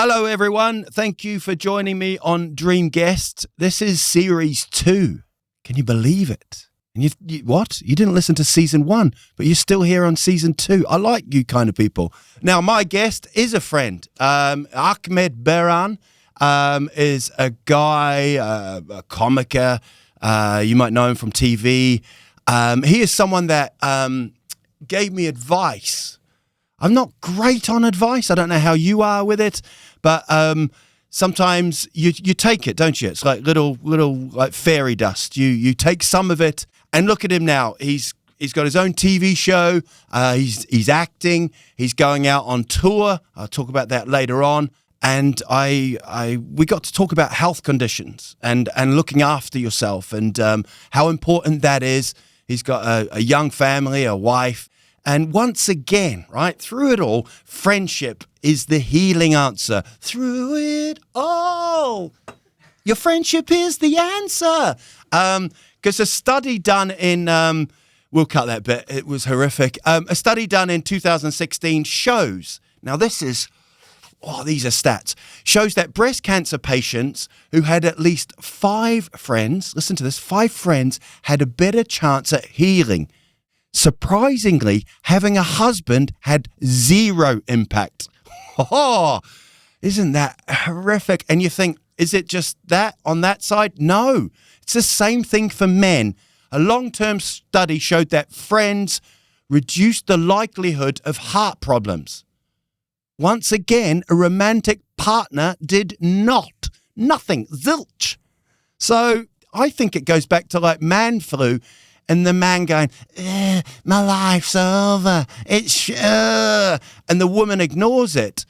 Hello, everyone. Thank you for joining me on Dream Guest. This is series 2. Can you believe it? And what? You didn't listen to season 1, but you're still here on season 2. I like you kind of people. Now, my guest is a friend. Ahmed Berhan is a guy, a komiker. You might know him from TV. He is someone that gave me advice. I'm not great on advice. I don't know how you are with it, but sometimes you take it, don't you? It's like little like fairy dust. You take some of it, and look at him now. He's got his own TV show. He's acting. He's going out on tour. I'll talk about that later on. And we got to talk about health conditions and looking after yourself and how important that is. He's got a young family, a wife. And once again, right, through it all, friendship is the healing answer. Through it all, your friendship is the answer. Because a study done in, we'll cut that bit, it was horrific. A study done in 2016 shows, now this is, these are stats, shows that breast cancer patients who had at least 5 friends, listen to this, 5 friends had a better chance at healing. Surprisingly, having a husband had 0 impact. Oh, isn't that horrific? And you think, is it just that on that side? No, it's the same thing for men. A long-term study showed that friends reduced the likelihood of heart problems. Once again, a romantic partner did not. Nothing. Zilch. So I think it goes back to like man flu. And the man going, my life's over. And the woman ignores it.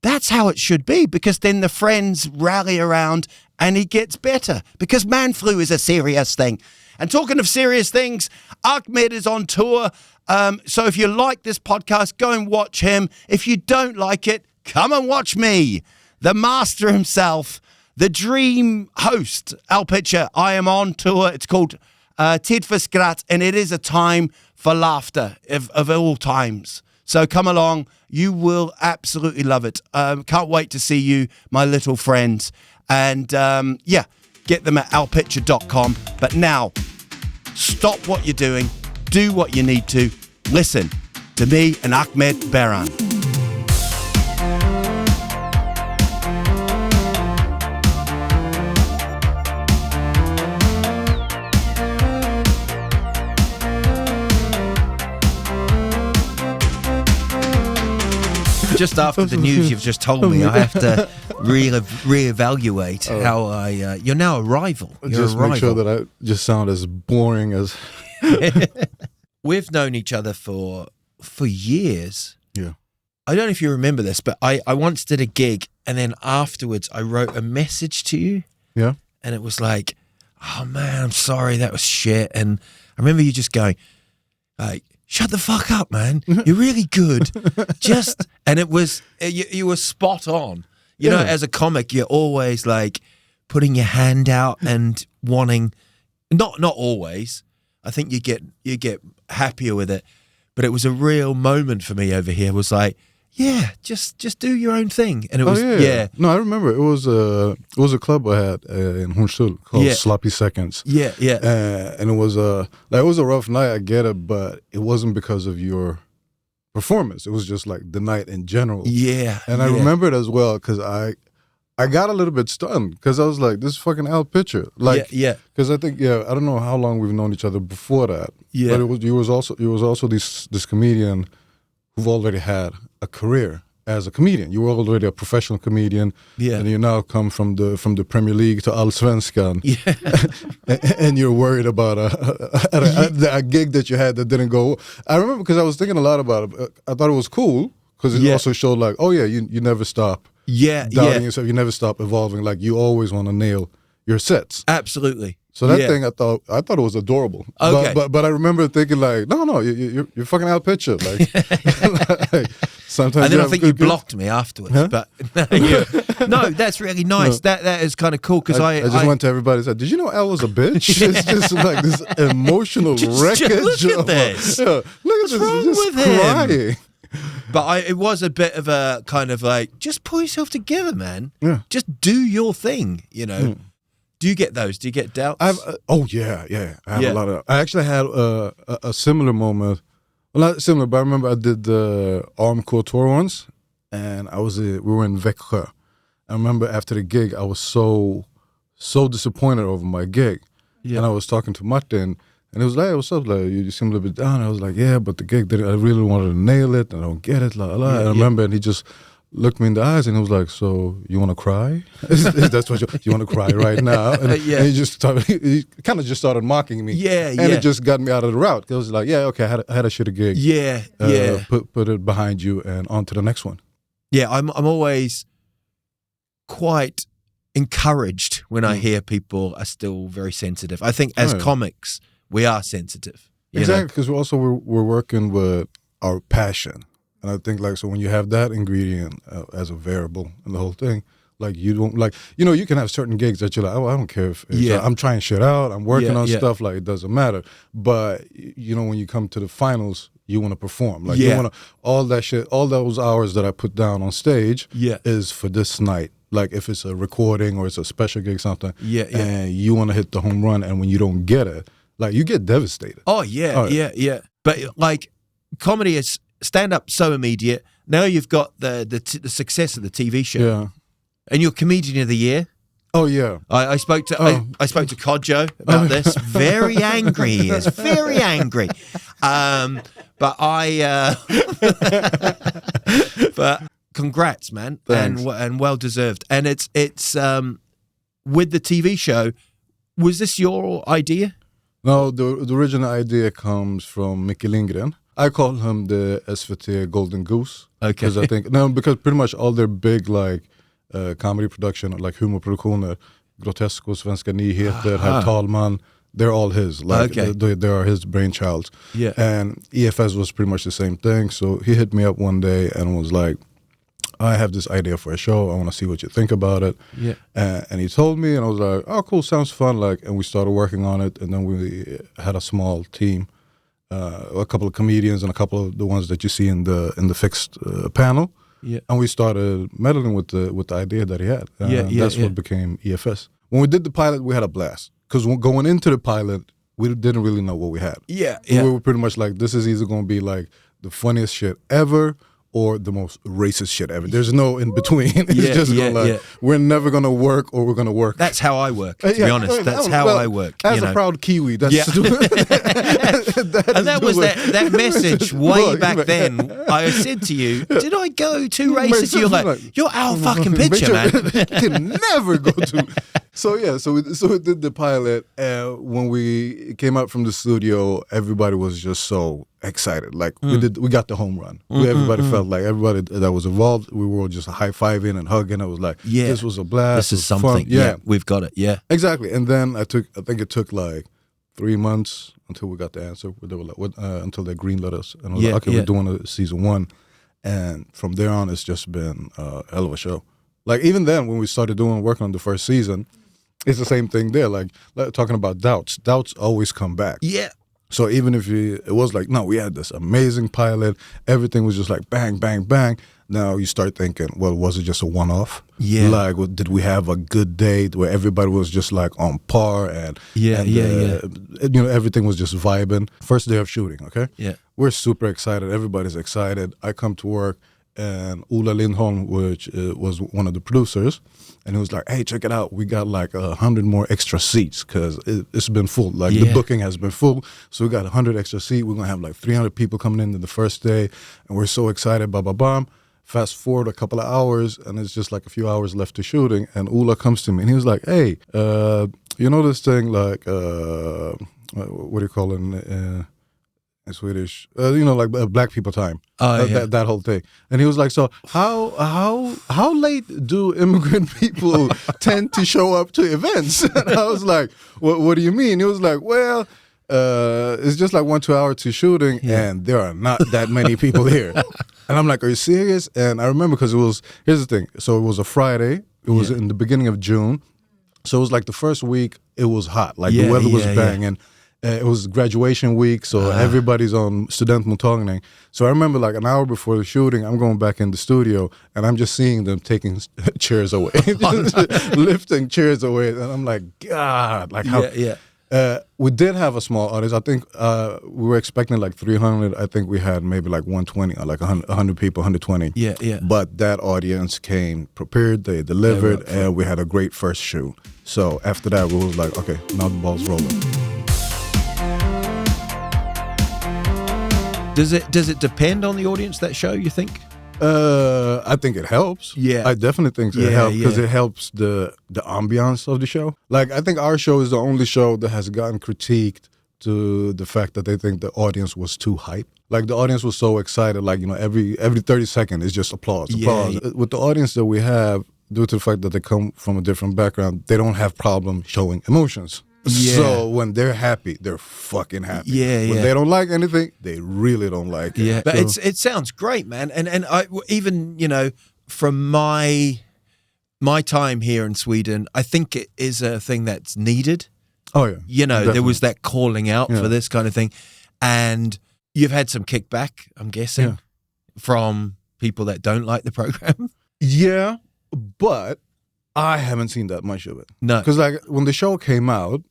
That's how it should be, because then the friends rally around and he gets better, because man flu is a serious thing. And talking of serious things, Ahmed is on tour. So if you like this podcast, go and watch him. If you don't like it, come and watch me, the master himself, the dream host, Al Pitcher. I am on tour. It's called Tid för skratt, and it is a time for laughter of all times. So come along, you will absolutely love it. Can't wait to see you, my little friends. And get them at alpitcher.com. But now, stop what you're doing, do what you need to, listen to me and Ahmed Berhan. Just after the news you've just told me, I have to reevaluate how you're now a rival. Just make sure that I just sound as boring as... We've known each other for years. Yeah. I don't know if you remember this, but I once did a gig, and then afterwards I wrote a message to you. Yeah. And it was like, oh man, I'm sorry, that was shit. And I remember you just going, like, shut the fuck up, man. You're really good. And it was, you were spot on. You know, as a comic, you're always like putting your hand out and wanting, not always. I think you get happier with it. But it was a real moment for me over here. It was like, yeah, just do your own thing. And it was, No, I remember. It was a club I had in Hornstull called Sloppy Seconds. Yeah. And it was a rough night, I get it, but it wasn't because of your performance. It was just like the night in general. Yeah. And I remember it as well because I got a little bit stunned because I was like, this is fucking Al Pitcher. Like, because I think, I don't know how long we've known each other before that. Yeah. But you was also this comedian who've already had a career as a comedian. You were already a professional comedian, and you now come from the Premier League to Allsvenskan, and you're worried about a gig that you had that didn't go. I remember because I was thinking a lot about it. I thought it was cool because it also showed like, you never stop doubting yourself. You never stop evolving. Like you always want to nail your sets. Absolutely. So that thing, I thought it was adorable. Okay. But I remember thinking like, no, you're fucking Al Pitcher. Like, sometimes. And then I think you blocked me afterwards. Huh? But no, that's really nice. No. That is kind of cool because I just went to everybody and said, "Did you know Al was a bitch?" It's just like this emotional wreckage. Look at this. Look at What's this. wrong Just with crying. him? It was a bit of a kind of like, just pull yourself together, man. Yeah. Just do your thing, you know. Yeah. Do you get those? Do you get doubts? I have a lot of. I actually had a similar moment. Well, not similar, but I remember I did the Armcore tour once, and we were in Växjö. I remember after the gig, I was so disappointed over my gig, and I was talking to Martin, and he was like, "Hey, what's up? Like, you seem a little bit down." And I was like, "Yeah, but the gig, I really wanted to nail it, and I don't get it." La, la, la. And I remember, and he just looked me in the eyes and he was like, "So you want to cry? That's what you want to cry right now?" And, and he kind of just started mocking me. And it just got me out of the route. It was like, "Yeah, okay, I had a shitty gig. Put it behind you and on to the next one." Yeah, I'm always quite encouraged when I hear people are still very sensitive. I think as comics, we are sensitive. Exactly, because we're working with our passion. And I think so when you have that ingredient as a variable in the whole thing, like you don't you can have certain gigs that you're like, oh, I don't care if I'm trying shit out, I'm working on stuff, like it doesn't matter. But when you come to the finals, you want to perform. Like you want to, all that shit, all those hours that I put down on stage is for this night. Like if it's a recording or it's a special gig, something, and you want to hit the home run, and when you don't get it, like you get devastated. Oh yeah. But like comedy is stand-up so immediate. Now you've got the success of the TV show, and you're Comedian of the Year. Oh yeah, I spoke to Kodjo about this. Very angry he is, very angry. But but congrats, man. Thanks. and well deserved. And it's with the TV show. Was this your idea? No, the original idea comes from Micke Lindgren. I call him the SVT Golden Goose. Okay. Because pretty much all their big comedy production, like humorproduktioner, Grotesco, Svenska Nyheter, Herr Talman, they're all his. They are his brainchild. Yeah. And EFS was pretty much the same thing. So he hit me up one day and was like, I have this idea for a show. I want to see what you think about it. Yeah. And he told me, and I was like, oh, cool, sounds fun. And we started working on it, and then we had a small team. A couple of comedians and a couple of the ones that you see in the fixed panel, and we started meddling with the idea that he had. That's what became EFS. When we did the pilot, we had a blast because going into the pilot, we didn't really know what we had. We were pretty much like, this is either going to be like the funniest shit ever or the most racist shit ever. There's no in between. It's we're never going to work or we're going to work. That's how I work, to be honest. That's how I work. As a proud Kiwi, that's and that was that message way back then. I said to you, did I go too racist? You're like, you're our fucking picture, man. Can never go too. So we did the pilot, and when we came out from the studio, everybody was just so excited. Like we got the home run. Everybody felt like everybody that was involved, we were all just high-fiving and hugging. I was like, this was a blast. This is something. Yeah, we've got it. Yeah, exactly. And then I think it took like 3 months until we got the answer. They were like, until they greenlit us, and I was like, okay, we're doing a season 1. And from there on, it's just been a hell of a show. Like even then, when we started working on the first season, it's the same thing there. Like talking about doubts always come back. Yeah. So even if it was like, no, we had this amazing pilot, everything was just like bang, bang, bang. Now you start thinking, well, was it just a one-off? Yeah. Like, did we have a good date where everybody was just like on par and everything was just vibing? First day of shooting, okay? Yeah. We're super excited. Everybody's excited. I come to work and Ola Lindholm, which was one of the producers, and he was like, hey, check it out. We got like 100 more extra seats because it's been full. Like the booking has been full. So we got 100 extra seats. We're going to have like 300 people coming in the first day. And we're so excited, bam. Fast forward a couple of hours, and it's just like a few hours left to shooting. And Ola comes to me, and he was like, hey, you know this thing like, what do you call it in Swedish? Like Black People Time. That whole thing. And he was like, so how late do immigrant people tend to show up to events? And I was like, what do you mean? He was like, well, it's just like 1-2 hours to shooting, and there are not that many people here. And I'm like, are you serious? And I remember because here's the thing. So it was a Friday. It was in the beginning of June. So it was like the first week, it was hot. Like the weather was banging. it was graduation week, so everybody's on studentmottagning. So I remember like an hour before the shooting, I'm going back in the studio and I'm just seeing them taking chairs away, lifting chairs away. And I'm like, God, like how... we did have a small audience. I think we were expecting like 300. I think we had maybe like 120, or like 100 people, 120. Yeah. But that audience came prepared. They delivered, and we had a great first show. So after that, we was like, okay, now the ball's rolling. Does it depend on the audience, that show, you think? I think it helps. Yeah, I definitely think it helps because it helps the ambiance of the show. Like, I think our show is the only show that has gotten critiqued to the fact that they think the audience was too hype. Like, the audience was so excited, like, you know, every 30 seconds is just applause. With the audience that we have, due to the fact that they come from a different background, they don't have problem showing emotions. So when they're happy, they're fucking happy. When they don't like anything, they really don't like it. But so, it sounds great, man. And I even, you know, from my time here in Sweden, I think it is a thing that's needed. Oh yeah. You know, definitely. there was that calling out for this kind of thing. And you've had some kickback, I'm guessing, from people that don't like the program. Yeah, but I haven't seen that much of it. No. Because like when the show came out,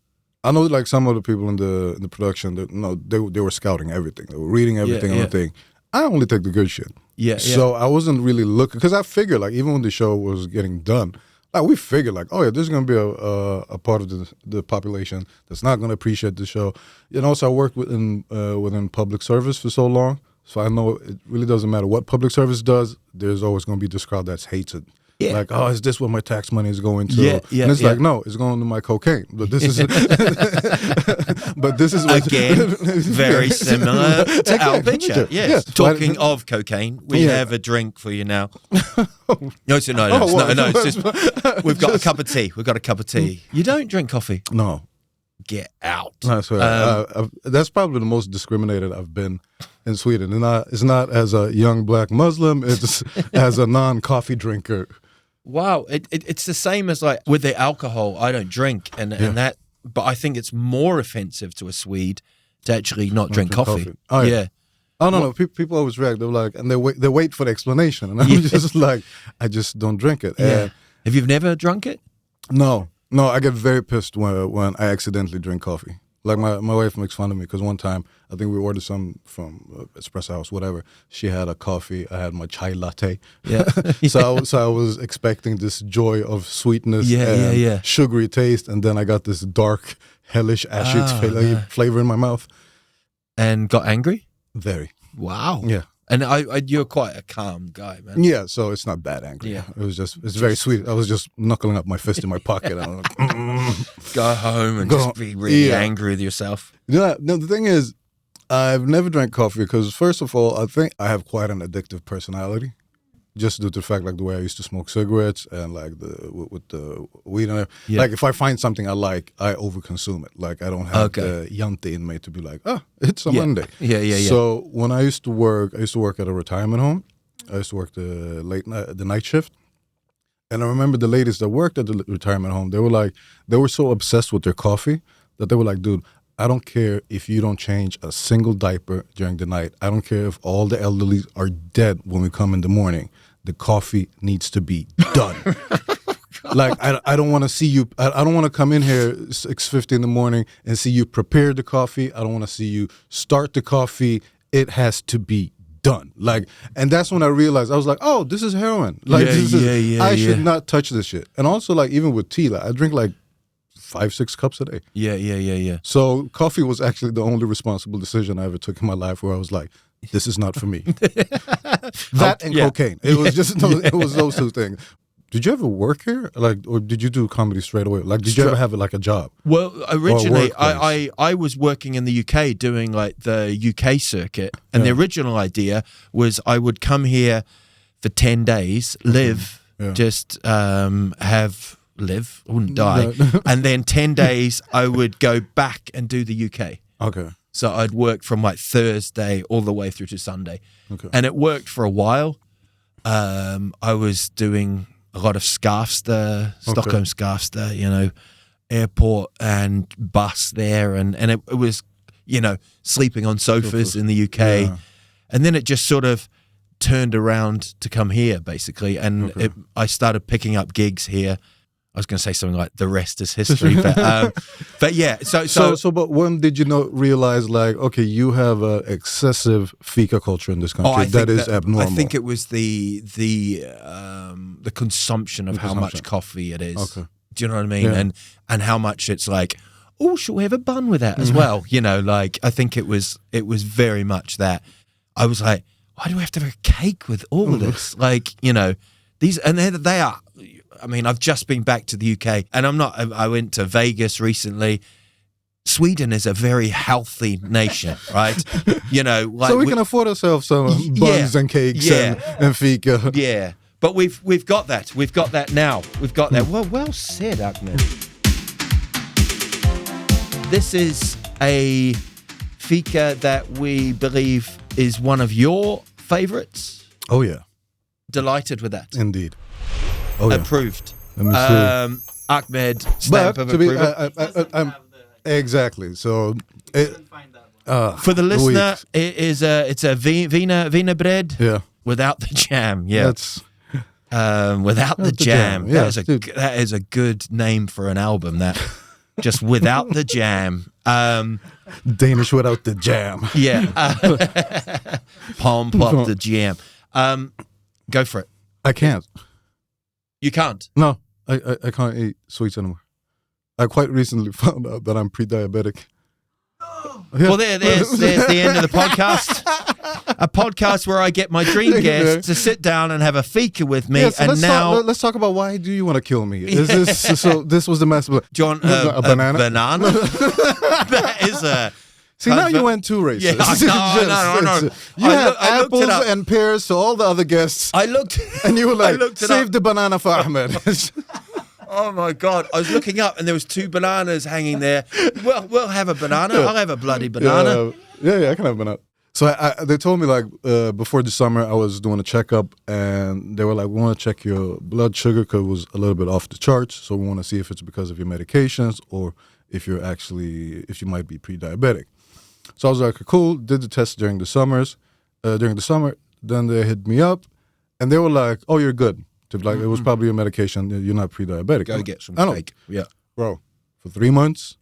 I know like some of the people in the production that they were scouting everything. They were reading everything on the thing. I only take the good shit. So I wasn't really looking, because I figured like even when the show was getting done, like we figured like, oh yeah, there's gonna be a part of the population that's not gonna appreciate the show. You know, so I worked within public service for so long, so I know it really doesn't matter what public service does. There's always gonna be this crowd that's hated. Like, oh, is this what my tax money is going to? And it's like, no, it's going to my cocaine. But this is, what, again very similar to our picture. Yes. Talking of cocaine, we have a drink for you now. No, it's just we've got a cup of tea. We've got a cup of tea. You don't drink coffee? No. Get out. I swear. That's probably the most discriminated I've been in Sweden. And it's not as a young black Muslim. It's as a non-coffee drinker. Wow, it's the same as like with the alcohol. I don't drink, and that, but I think it's more offensive to a Swede to actually not drink coffee. Oh yeah. Oh no, people always react. They're like, and they wait for the explanation, and I'm just like, I just don't drink it. Have you never drunk it? No, I get very pissed when I accidentally drink coffee. Like my wife makes fun of me because one time I think we ordered some from Espresso House, whatever. She had a coffee, I had my chai latte. So I was expecting this joy of sweetness and sugary taste, and then I got this dark, hellish, ashy flavor in my mouth. And got angry? Very. Wow. Yeah. And you're quite a calm guy, man. Yeah, so it's not bad angry. Yeah. It's very sweet. I was just knuckling up my fist in my pocket. And I'm like, go home and just be really angry with yourself. Yeah, no, the thing is, I've never drank coffee because, first of all, I think I have quite an addictive personality. Just due to the fact, like the way I used to smoke cigarettes and like with the weed and everything. Like if I find something I like, I overconsume it. Like I don't have the yante in me to be like, it's a Monday. So when I used to work at a retirement home. I used to work the night shift. And I remember the ladies that worked at the retirement home, they were so obsessed with their coffee that they were like, dude, I don't care if you don't change a single diaper during the night. I don't care if all the elderly are dead when we come in the morning. The coffee needs to be done. Like, I don't want to see you. I don't want to come in here 6:50 in the morning and see you prepare the coffee. I don't want to see you start the coffee. It has to be done. Like, and that's when I realized, I was like, oh, this is heroin. Like, I should not touch this shit. And also, like, even with tea, like, I drink like 5-6 cups a day. Yeah. So coffee was actually the only responsible decision I ever took in my life where I was like, this is not for me. That and cocaine. It was just, it was those two things. Did you ever work here? Like, or did you do comedy straight away? Like, did you ever have like a job? Well, originally I was working in the UK doing like the UK circuit. And the original idea was I would come here for 10 days, live, just live, I wouldn't die. And then 10 days I would go back and do the UK. Okay. So I'd work from like Thursday all the way through to Sunday. Okay. And it worked for a while. I was doing a lot of Skavsta, Stockholm Skavsta, you know, airport and bus there, and it was, sleeping on sofas in the UK. Yeah. And then it just sort of turned around to come here, basically. And I started picking up gigs here. I was going to say something like the rest is history. But yeah. But when did you realize, like, okay, you have an excessive fika culture in this country that is abnormal? I think it was the consumption of how much coffee it is. Okay. Do you know what I mean? Yeah. And how much it's like, oh, shall we have a bun with that as well? I think it was very much that. I was like, why do we have to have a cake with all of this? These, and they are, I mean, I've just been back to the UK, and I went to Vegas recently. Sweden is a very healthy nation, right? So we can afford ourselves some buns and cakes and fika. Yeah. But we've got that. We've got that now. We've got that. Well said, Ahmed. This is a fika that we believe is one of your favorites. Oh, yeah. Delighted with that. Indeed. Oh, yeah. Approved. Let me see. Ahmed, stamp of approval. Exactly. So for the listener, it's a Wiener bread without the jam. Yeah. That's without the jam. Yeah, that is a good name for an album. That just without the jam. Danish without the jam. Yeah. Pump up the jam. Go for it. I can't. You can't? No, I can't eat sweets anymore. I quite recently found out that I'm pre-diabetic. Yeah. Well, there's the end of the podcast. A podcast where I get my dream guest to sit down and have a fika with me. Yeah, so let's talk about why do you want to kill me? So this was the mess. John, a banana? Banana? That is a... See, now you went too racist. Yeah, no. You had apples and pears to all the other guests. I looked... And you were like, save the banana for Ahmed. Oh my God. I was looking up and there was 2 bananas hanging there. Well, we'll have a banana. I'll have a bloody banana. Yeah, I can have a banana. So they told me, like, before the summer, I was doing a checkup, and they were like, we want to check your blood sugar because it was a little bit off the charts. So we want to see if it's because of your medications or if you might be pre-diabetic. So I was like, cool, did the test during the summer. Then they hit me up, and they were like, oh, you're good. It was probably your medication. You're not pre-diabetic. Go get some cake. Yeah. Bro, for 3 months,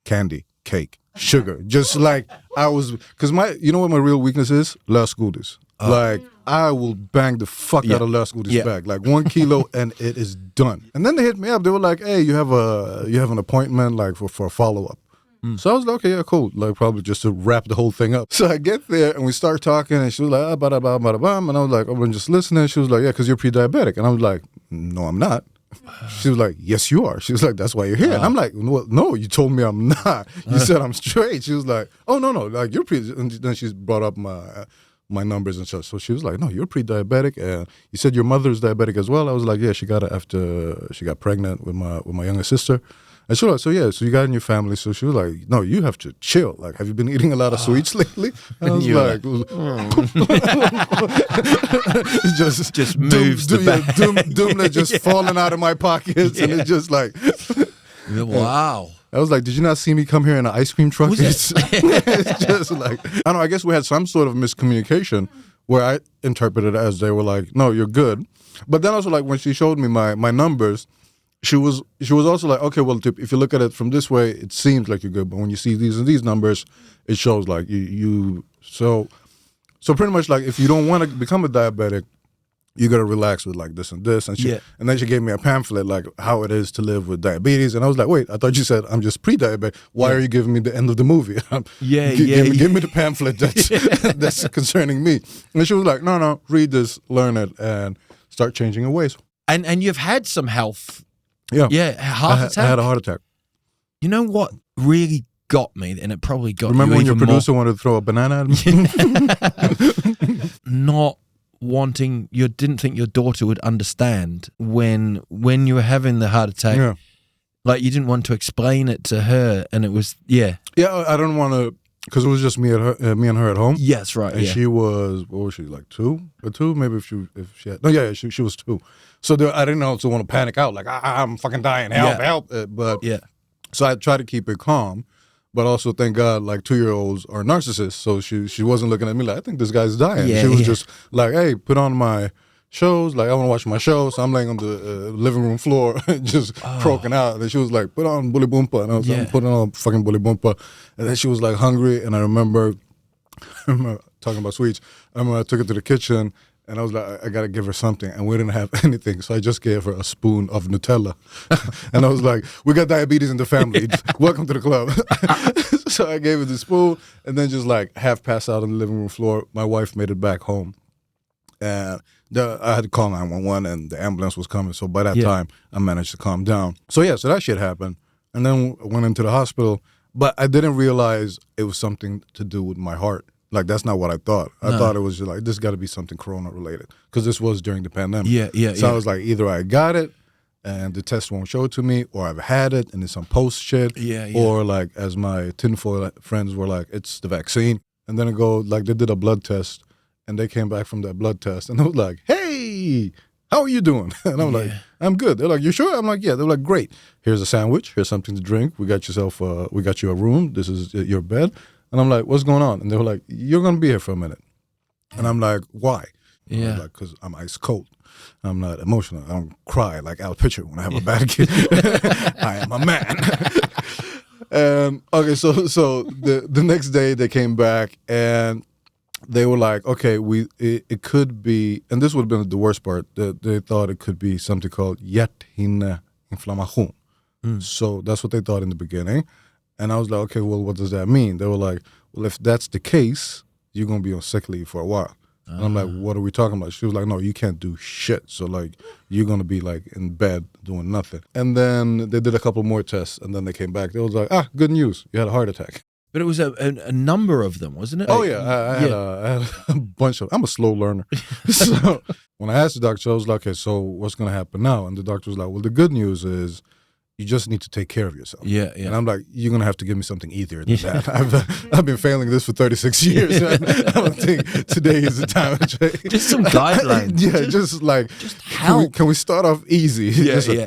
candy, cake, sugar. Just like I was, because you know what my real weakness is? Lösgodis. Like, I will bang the fuck out of Lösgodis bag. Like 1 kilo and it is done. And then they hit me up. They were like, hey, you have an appointment like for a follow-up. So I was like, okay, yeah, cool. Like, probably just to wrap the whole thing up. So I get there and we start talking, and she was like, bada, bada, bada, bada. And I was like, I'm just listening. She was like, yeah, because you're pre-diabetic. And I was like, no, I'm not. She was like, yes, you are. She was like, that's why you're here. And I'm like, well, no, you told me I'm not. You said I'm straight. She was like, oh, no, like, you're and then she brought up my numbers and stuff. So she was like, no, you're pre-diabetic. And you said your mother's diabetic as well. I was like, yeah, she got it after she got pregnant with my younger sister. And she was like, so you got in your family. So she was like, no, you have to chill. Like, have you been eating a lot of sweets lately? And I was like, just moves the bag. Doom just falling out of my pockets. And it's just like, wow. I was like, did you not see me come here in an ice cream truck? It's just like, I don't know, I guess we had some sort of miscommunication where I interpreted it as they were like, no, you're good. But then also, like, when she showed me my numbers, she was also like, okay, well, if you look at it from this way, it seems like you're good. But when you see these and these numbers, it shows like you. So pretty much, like, if you don't want to become a diabetic, you got to relax with like this and this. And and then she gave me a pamphlet like how it is to live with diabetes. And I was like, wait, I thought you said I'm just pre-diabetic. Why are you giving me the end of the movie? Give me the pamphlet that's concerning me. And she was like, no, read this, learn it, and start changing your ways. And you've had some health. Yeah, heart attack. I had a heart attack. You know what really got me, and it probably got Remember you when your even producer wanted to throw a banana at me? Not wanting, you didn't think your daughter would understand when you were having the heart attack. Yeah. Like, you didn't want to explain it to her, and it was, Yeah, I don't want to, because it was just me and her at home. Yes, right. And she was, what was she, like 2? Or 2? Maybe if she had, no, yeah, she was 2. So I didn't also want to panic out, like, I'm fucking dying, help. But So I try to keep it calm, but also thank God, like 2-year-olds are narcissists. So she wasn't looking at me like, I think this guy's dying. She was just like, hey, put on my shows. Like, I want to watch my show. So I'm laying on the living room floor, just croaking out. And she was like, put on Bully Boompa. And I was like, putting on fucking Bully Boompa. And then she was like hungry. And I remember talking about sweets. I remember I took her to the kitchen. And I was like, I got to give her something. And we didn't have anything. So I just gave her a spoon of Nutella. And I was like, we got diabetes in the family. Welcome to the club. So I gave her the spoon and then just like half passed out on the living room floor. My wife made it back home. And I had to call 911 and the ambulance was coming. So by that time, I managed to calm down. So so that shit happened. And then I went into the hospital. But I didn't realize it was something to do with my heart. Like, that's not what I thought. I thought it was just like, this got to be something corona related. Because this was during the pandemic. So I was like, either I got it and the test won't show it to me, or I've had it and it's some post shit. Or like, as my tinfoil friends were like, it's the vaccine. And then they did a blood test and they came back from that blood test and they was like, hey, how are you doing? And I'm like, I'm good. They're like, you sure? I'm like, yeah. They're like, great. Here's a sandwich. Here's something to drink. We got you a room. This is your bed. And I'm like, what's going on? And they were like, you're going to be here for a minute. And I'm like, why? And I was like, because I'm ice cold. I'm not emotional. I don't cry like Al Pitcher when I have a bad kid. I am a man. Okay, so the next day they came back and they were like, okay, it could be, and this would have been the worst part, they thought it could be something called hjärtattack. So that's what they thought in the beginning. And I was like, okay, well, what does that mean? They were like, well, if that's the case, you're going to be on sick leave for a while. And I'm like, what are we talking about? She was like, no, you can't do shit. So, like, you're going to be, like, in bed doing nothing. And then they did a couple more tests, and then they came back. They was like, good news. You had a heart attack. But it was a number of them, wasn't it? Oh, yeah. I had a bunch of... I'm a slow learner. So when I asked the doctor, I was like, okay, so what's going to happen now? And the doctor was like, well, the good news is you just need to take care of yourself. And I'm like, you're going to have to give me something easier than that. I've been failing this for 36 years. I don't think today is the time. Just some guidelines. Just like, just help. Can we start off easy?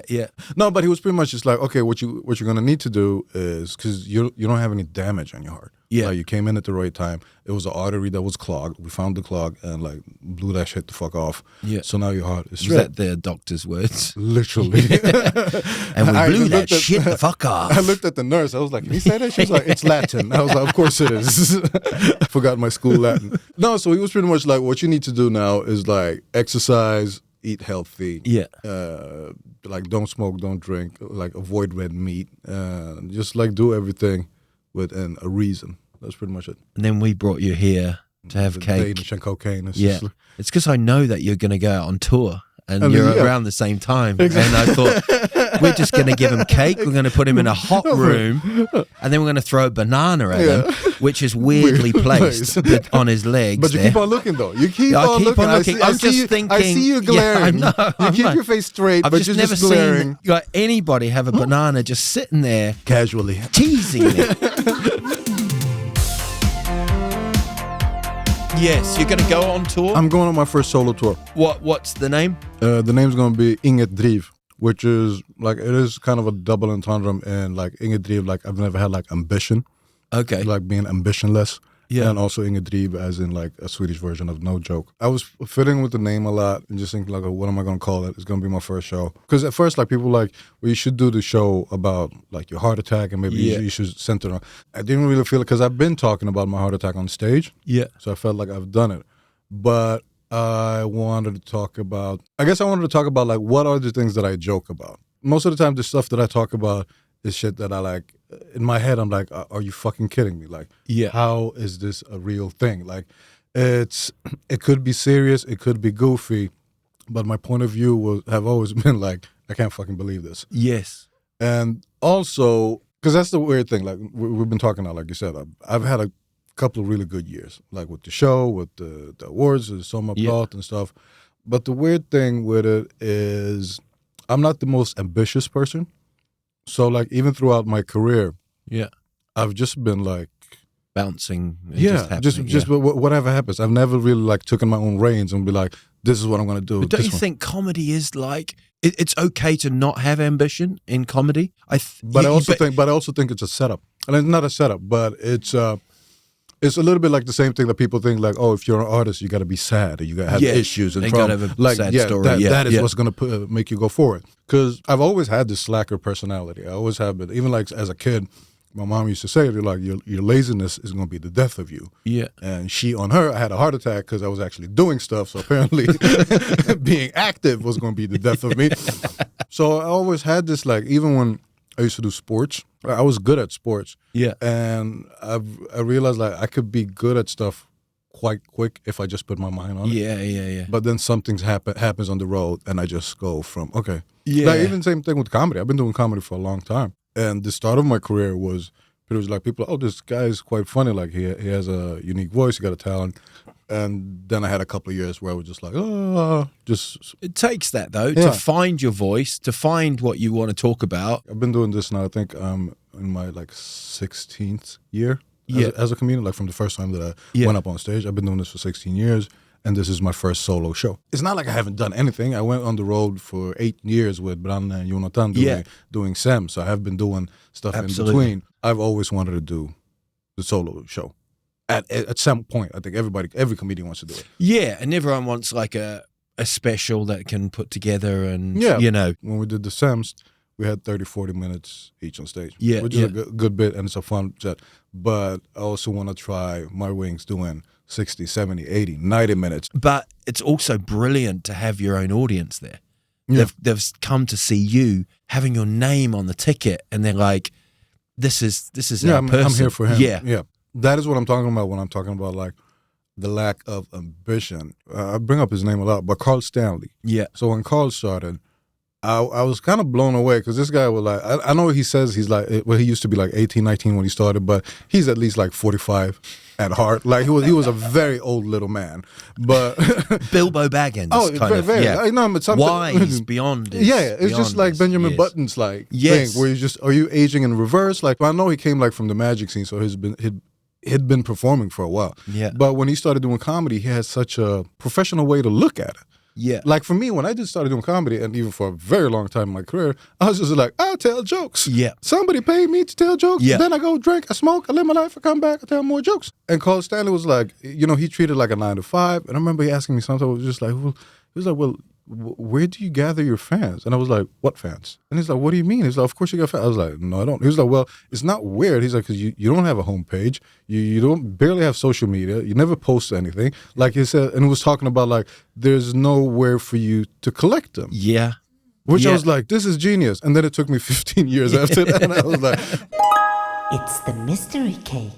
Yeah. No, but he was pretty much just like, okay, what you're going to need to do is, because you don't have any damage on your heart. Like, you came in at the right time. It was an artery that was clogged. We found the clog and like blew that shit the fuck off. So now your heart is straight. Was that their doctor's words? Literally. And we blew that shit the fuck off. I looked at the nurse. I was like, can you say that? She was like, it's Latin. I was like, of course it is. I forgot my school Latin. No, so he was pretty much like, what you need to do now is like exercise, eat healthy. Like, don't smoke, don't drink, like avoid red meat. Just like do everything within a reason. That's pretty much it. And then we brought you here to have cake. Danish and cocaine. It's because I know that you're going to go out on tour and you're around the same time. Exactly. And I thought, we're just going to give him cake. We're going to put him in a hot room and then we're going to throw a banana at him, which is weirdly placed on his legs. But you keep on looking, though. You keep on looking. I see you glaring. I know. You keep your face straight, but you're just glaring. Seen anybody have a banana just sitting there casually teasing it. Yes, you're going to go on tour? I'm going on my first solo tour. What's the name? The name's going to be Inget Driv, which is like, it is kind of a double entendre, and like Inget Driv, like I've never had like ambition. Okay. Like being ambitionless. And also Inget Driv as in like a Swedish version of No Joke. I was fitting with the name a lot and just thinking like, what am I going to call it? It's going to be my first show. Because at first, like, people were like, well, you should do the show about like your heart attack and maybe you should center on. I didn't really feel it because I've been talking about my heart attack on stage. So I felt like I've done it. But I wanted to talk about like, what are the things that I joke about? Most of the time, the stuff that I talk about is shit that I like. In my head, I'm like, are you fucking kidding me? Like, how is this a real thing? Like, it could be serious, it could be goofy, but my point of view have always been like, I can't fucking believe this. Yes. And also, because that's the weird thing, like, we've been talking now, like you said, I've had a couple of really good years, like with the show, with the awards, the Summer Plot and stuff. But the weird thing with it is I'm not the most ambitious person. So, like, even throughout my career, I've just been, like, bouncing. Just whatever happens. I've never really like taken my own reins and be like, this is what I'm going to do. But don't you think comedy is like, it's okay to not have ambition in comedy? But I also think it's a setup. And it's not a setup, but it's a little bit like the same thing that people think like, oh, if you're an artist, you got to be sad or you got to have issues and trauma. Have a sad story. That is what's going to make you go forward. Because I've always had this slacker personality. I always have been. Even like as a kid, my mom used to say, like, your laziness is going to be the death of you. Yeah. And I had a heart attack because I was actually doing stuff. So apparently being active was going to be the death of me. So I always had this, like, even when I used to do sports, I was good at sports. Yeah. And I realized, like, I could be good at stuff quite quick if I just put my mind on it. Yeah. But then something happens on the road and I just go from, okay. Yeah. Like, even same thing with comedy. I've been doing comedy for a long time. And the start of my career was like people, oh, this guy is quite funny. Like he has a unique voice, he got a talent. And then I had a couple of years where I was just like, It takes that though, to find your voice, to find what you want to talk about. I've been doing this now, I think in my like 16th year as a comedian, like from the first time that I went up on stage. I've been doing this for 16 years. And this is my first solo show. It's not like I haven't done anything. I went on the road for 8 years with Branne and Jonathan doing Sam. So I have been doing stuff in between. I've always wanted to do the solo show. At some point, I think every comedian wants to do it. Yeah, and everyone wants like a special that can put together and, you know. When we did the Sams, we had 30, 40 minutes each on stage. Yeah, which is a good bit and it's a fun set. But I also want to try my wings doing 60, 70, 80, 90 minutes. But it's also brilliant to have your own audience there. Yeah. They've come to see you, having your name on the ticket, and they're like, this is our person. I'm here for him. Yeah. That is what I'm talking about when I'm talking about like the lack of ambition. I bring up his name a lot, but Carl Stanley. Yeah. So when Carl started, I was kind of blown away because this guy was like, I know he says he's like, well, he used to be like 18, 19 when he started, but he's at least like 45 at heart. Like he was a very old little man. But Bilbo Baggins. Oh, very. I know, but something wise beyond. It's just like Benjamin Button's like thing where are you aging in reverse? Like I know he came like from the magic scene, so he'd been performing for a while. Yeah. But when he started doing comedy, he had such a professional way to look at it. Yeah. Like for me, when I just started doing comedy, and even for a very long time in my career, I was just like, I'll tell jokes. Yeah. Somebody paid me to tell jokes. Yeah. Then I go drink, I smoke, I live my life, I come back, I tell more jokes. And Carl Stanley was like, he treated like a 9 to 5. And I remember he asking me something, I was just like, where do you gather your fans? And I was like, what fans? And he's like, what do you mean? He's like, of course you got fans. I was like, no, I don't. He was like, well, it's not weird. He's like, because you don't have a homepage. You don't barely have social media. You never post anything. Like he said, and he was talking about like, there's nowhere for you to collect them. Yeah. Which I was like, this is genius. And then it took me 15 years after that. And I was like, it's the mystery cake.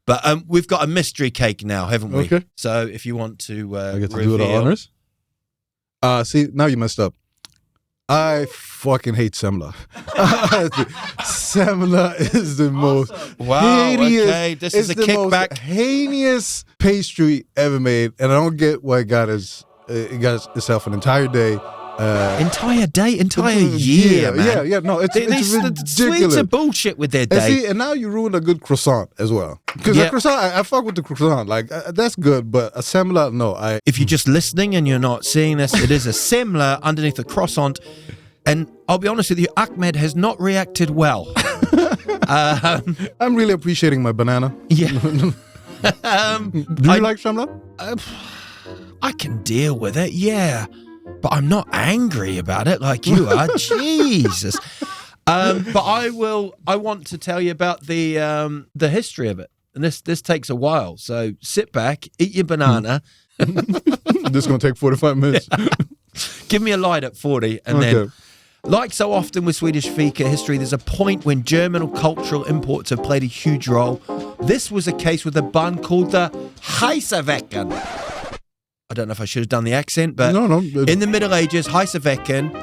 But we've got a mystery cake now, haven't we? Okay. So if you want to I get to do the honors. See, now you messed up. I fucking hate semla. Semla is the most heinous. Okay, this is a kickback. Most heinous pastry ever made, and I don't get why it got itself an entire day. Entire year, man. Yeah. No, it's ridiculous. Swedes are bullshit with their day. And now you ruined a good croissant as well. Because the croissant, I fuck with the croissant. Like, that's good, but a semla, no. If you're just listening and you're not seeing this, it is a semla underneath a croissant. And I'll be honest with you, Ahmed has not reacted well. I'm really appreciating my banana. Yeah. Do you like semla? I can deal with it, yeah. But I'm not angry about it like you are. Jesus. But I want to tell you about the history of it. And this takes a while. So sit back, eat your banana. This is going to take 45 minutes. Give me a light at 40. And then, like so often with Swedish fika history, there's a point when German or cultural imports have played a huge role. This was a case with a bun called the Heiseveckan. I don't know if I should have done the accent, but no. In the Middle Ages, Heiseveckan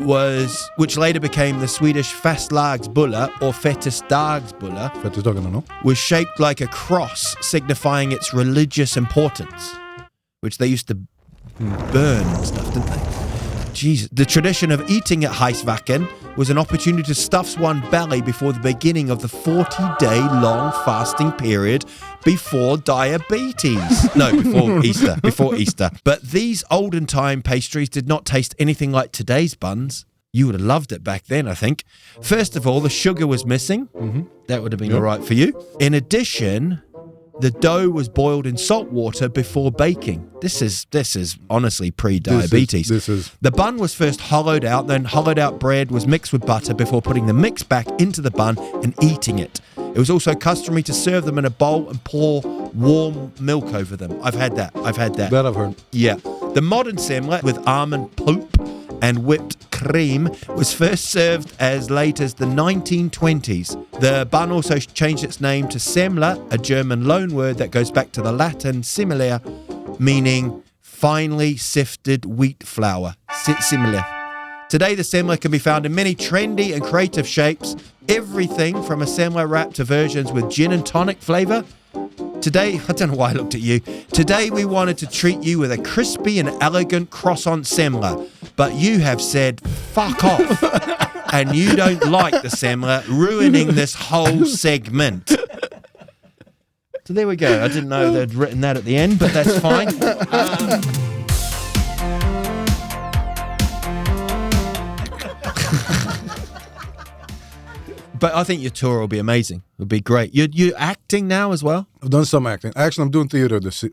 which later became the Swedish Fastlagsbulle or Fettesdagsbulle, was shaped like a cross, signifying its religious importance, which they used to burn and stuff, didn't they? Jesus. The tradition of eating at Heiseveckan was an opportunity to stuff one's belly before the beginning of the 40-day long fasting period before diabetes. No, before Easter. But these olden time pastries did not taste anything like today's buns. You would have loved it back then, I think. First of all, the sugar was missing. Mm-hmm. That would have been all right for you. In addition, the dough was boiled in salt water before baking. This is honestly pre-diabetes. This is. The bun was first hollowed out, then hollowed out bread was mixed with butter before putting the mix back into the bun and eating it. It was also customary to serve them in a bowl and pour warm milk over them. I've had that. That I've heard. Yeah. The modern semla with almond pulp and whipped cream was first served as late as the 1920s. The bun also changed its name to semla, a German loanword that goes back to the Latin similia, meaning finely sifted wheat flour. Similar. Today, the semla can be found in many trendy and creative shapes. Everything from a semla wrap to versions with gin and tonic flavour. Today, I don't know why I looked at you. Today, we wanted to treat you with a crispy and elegant croissant semla. But you have said, fuck off. And you don't like the semla, ruining this whole segment. So there we go. I didn't know they'd written that at the end, but that's fine. But I think your tour will be amazing. It'll be great. You're acting now as well? I've done some acting. Actually, I'm doing theater this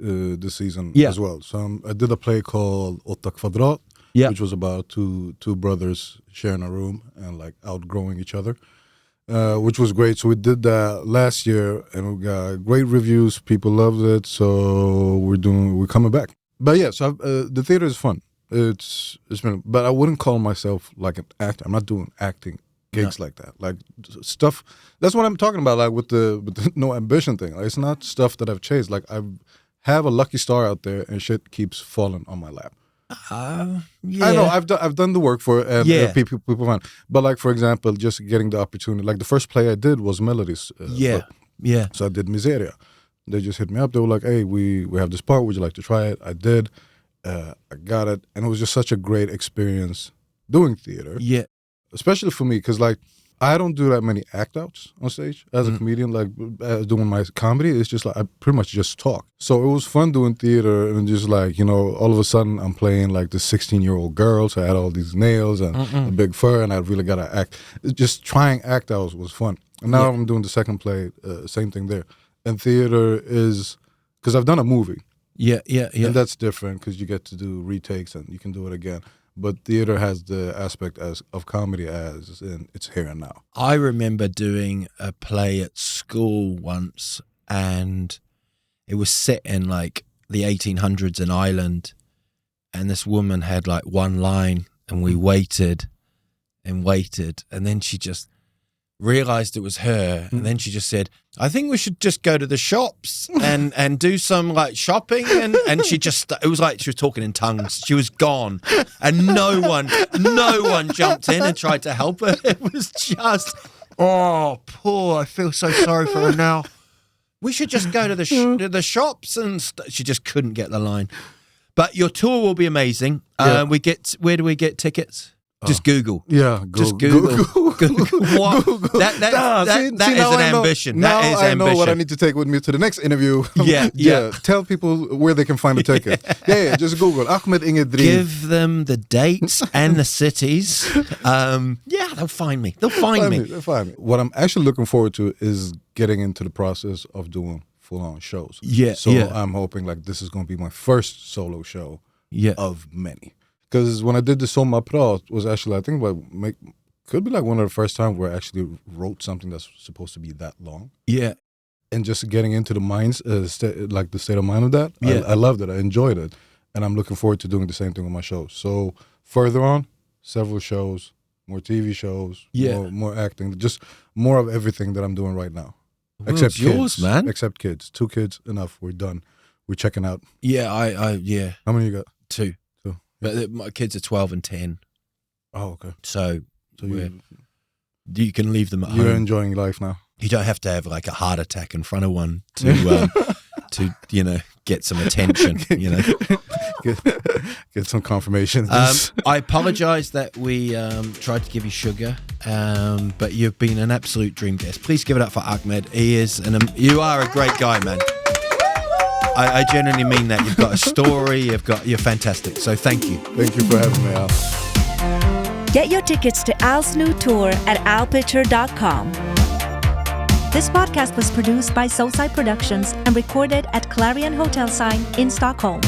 season as well. So I did a play called 8 kvadrat, which was about two brothers sharing a room and like outgrowing each other, which was great. So we did that last year and we got great reviews. People loved it. So we're coming back. But yeah, so the theater is fun. It's been, but I wouldn't call myself like an actor. I'm not doing acting gigs like that, like stuff. That's what I'm talking about, like with the no ambition thing. Like, it's not stuff that I've chased. Like I have a lucky star out there, and shit keeps falling on my lap. I know I've done the work for it, and people find. But like for example, just getting the opportunity. Like the first play I did was Melodies. So I did Miseria. They just hit me up. They were like, "Hey, we have this part. Would you like to try it?" I did. I got it, and it was just such a great experience doing theater. Yeah. Especially for me, because like I don't do that many act outs on stage as a comedian. Like doing my comedy, it's just like I pretty much just talk. So it was fun doing theater, and just like, you know, all of a sudden I'm playing like this 16-year-old girl. So I had all these nails and a big fur, and I really got to act. Just trying act outs was fun. And now I'm doing the second play, same thing there. And theater is because I've done a movie. Yeah. And that's different because you get to do retakes and you can do it again. But theater has the aspect of comedy as in it's here and now. I remember doing a play at school once, and it was set in like the 1800s in Ireland, and this woman had like one line, and we waited and waited, and then she just realized it was her, and then she just said, I think we should just go to the shops and do some like shopping, and she just, it was like she was talking in tongues. She was gone, and no one jumped in and tried to help her. It was just, oh, poor, I feel so sorry for her now. We should just go to the shops, and she just couldn't get the line. But your tour will be amazing. Where do we get tickets? Just Google. Yeah, just Google. What? Google. That is an ambition. Now that is I ambition. know what I need to take with me to the next interview. Yeah. Tell people where they can find the ticket. Just Google Ahmed Inge Dream. Give them the dates and the cities. They'll find me. They'll find me. What I'm actually looking forward to is getting into the process of doing full-on shows. So I'm hoping like this is going to be my first solo show of many. Because when I did the Somma Prat was actually, I think, could be like one of the first times where I actually wrote something that's supposed to be that long. Yeah. And just getting into the minds, like the state of mind of that, I loved it. I enjoyed it. And I'm looking forward to doing the same thing with my shows. So further on, several shows, more TV shows, more acting, just more of everything that I'm doing right now. Except yours, kids, man. Except kids. 2 kids, enough. We're done. We're checking out. Yeah, How many you got? 2. But my kids are 12 and 10. Oh, okay. So you can leave them at home. You're enjoying life now. You don't have to have like a heart attack in front of one to get some attention. get some confirmation. I apologize that we tried to give you sugar, but you've been an absolute dream guest. Please give it up for Ahmed. You are a great guy, man. I genuinely mean that. You've got a story. You're fantastic. So thank you. Thank you for having me, Al. Get your tickets to Al's new tour at alpitcher.com. This podcast was produced by Soulside Productions and recorded at Clarion Hotel Sign in Stockholm.